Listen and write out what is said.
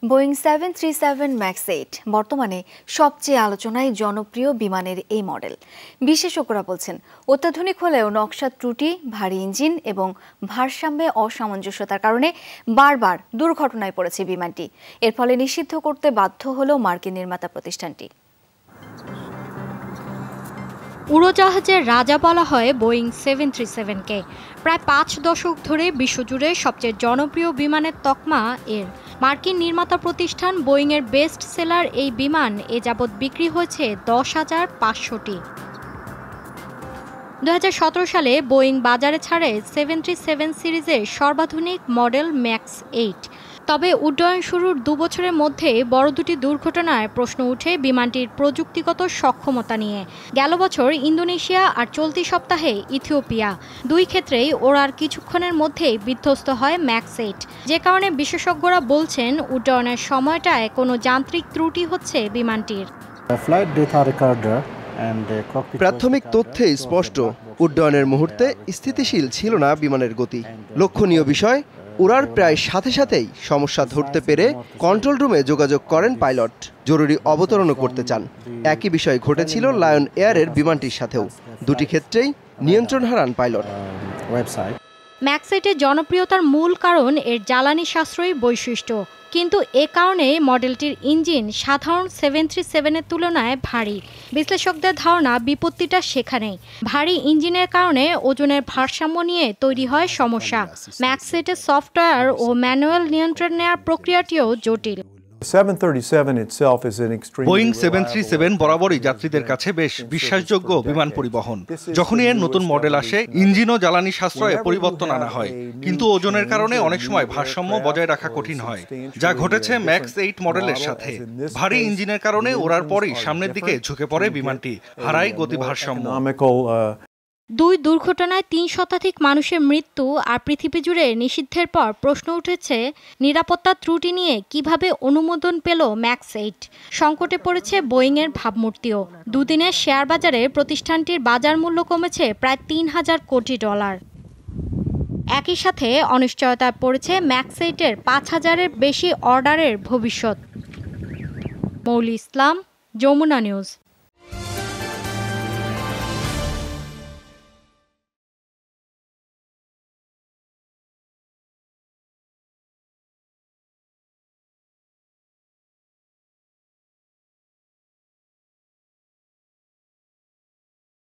Boeing 737 max 8 বর্তমানে সবচেয়ে আলোচনায় জনপ্রিয় বিমানের এই মডেল। বিশেষজ্ঞরা বলছেন, অত্যাধুনিক হলেও নকশা ত্রুটি, ভারী ইঞ্জিন এবং ভারসাম্যে অসামঞ্জস্যতার কারণে বারবার দুর্ঘটনায় পড়েছে বিমানটি। এর ফলে নিষিদ্ধ করতে বাধ্য হল মার্কিন নির্মাতা প্রতিষ্ঠানটি। উড়োজাহাজের রাজা বলা হয় বোয়িং 737-কে। প্রায় 5 দশক ধরে বিশ্বজুড়ে সবচেয়ে জনপ্রিয় বিমানের তকমা এর। মার্কিন নির্মাতা প্রতিষ্ঠান বোয়িংয়ের বেস্ট সেলার এই বিমান এ যাবৎ বিক্রি হয়েছে 10,500টি। 2017 সালে বোয়িং বাজারে ছাড়ে 737 সিরিজের সর্বাধুনিক মডেল ম্যাক্স 8। তবে উড্ডয়ন শুরুর 2 বছরের মধ্যে বড় দুটি দুর্ঘটনায় প্রশ্ন উঠে বিমানটির প্রযুক্তিগত সক্ষমতা নিয়ে। গেল বছর ইন্দোনেশিয়া আর চলতি সপ্তাহে ইথিওপিয়া, দুই ক্ষেত্রেই ওড়ার কিছুক্ষণের মধ্যেই বিধ্বস্ত হয় ম্যাক্স 8, যে কারণে বিশেষজ্ঞরা বলছেন উড্ডয়নের সময়টায় কোনো যান্ত্রিক ত্রুটি হচ্ছে বিমানটির। প্রাথমিক তথ্যে স্পষ্ট, উড্ডয়নের মুহূর্তে স্থিতিশীল ছিল না বিমানের গতি। লক্ষণীয় বিষয়, উড়ার প্রায় সাথে সাথেই সমস্যা ধরতে পেরে কন্ট্রোল রুমে যোগাযোগ করেন পাইলট, জরুরি অবতরণও করতে চান। একই বিষয় ঘটেছিল লায়ন এয়ারের বিমানটির সাথেও, দুটি ক্ষেত্রেই নিয়ন্ত্রণ হারান পাইলট। ম্যাক্স 8-এর জনপ্রিয়তার মূল কারণ এর জ্বালানি সাশ্রয়ী বৈশিষ্ট্য, কিন্তু এ কারণে মডেলটির ইঞ্জিন সাধারণ 737-এর তুলনায় ভারী। বিশ্লেষকদের ধারণা বিপত্তিটা সেখানেই। ভারী ইঞ্জিনের কারণে ওজনের ভারসাম্য নিয়ে তৈরি হয় সমস্যা। ম্যাক্স 8-এর সফটওয়্যার ও ম্যানুয়াল নিয়ন্ত্রণ নেওয়ার প্রক্রিয়াটিও জটিল। বোয়িং 737 বরাবরই যাত্রীদের কাছে বেশ বিশ্বাসযোগ্য বিমান পরিবহন। যখনই এর নতুন মডেল আসে, ইঞ্জিন ও জ্বালানি সাশ্রয়ে পরিবর্তন আনা হয়, কিন্তু ওজনের কারণে অনেক সময় ভারসাম্য বজায় রাখা কঠিন হয়, যা ঘটেছে ম্যাক্স 8 মডেলের সাথে। ভারী ইঞ্জিনের কারণে ওড়ার পরই সামনের দিকে ঝুঁকে পড়ে বিমানটি, হারায় গতি ভারসাম্য। দুই দুর্ঘটনায় 3 শতাধিক মানুষের মৃত্যু আর পৃথিবী জুড়ে নিষিদ্ধের পর প্রশ্ন উঠেছে নিরাপত্তা ত্রুটি নিয়ে কিভাবে অনুমোদন পেল ম্যাক্স 8। সংকটে পড়েছে বোয়িংয়ের ভাবমূর্তিও। দুদিনের শেয়ার বাজারে প্রতিষ্ঠানটির বাজার মূল্য কমেছে প্রায় $3,000 কোটি। একই সাথে অনিশ্চয়তায় পড়েছে ম্যাক্স 8-এর 5,000-এর বেশি অর্ডারের ভবিষ্যৎ। মৌলি ইসলাম, যমুনা নিউজ।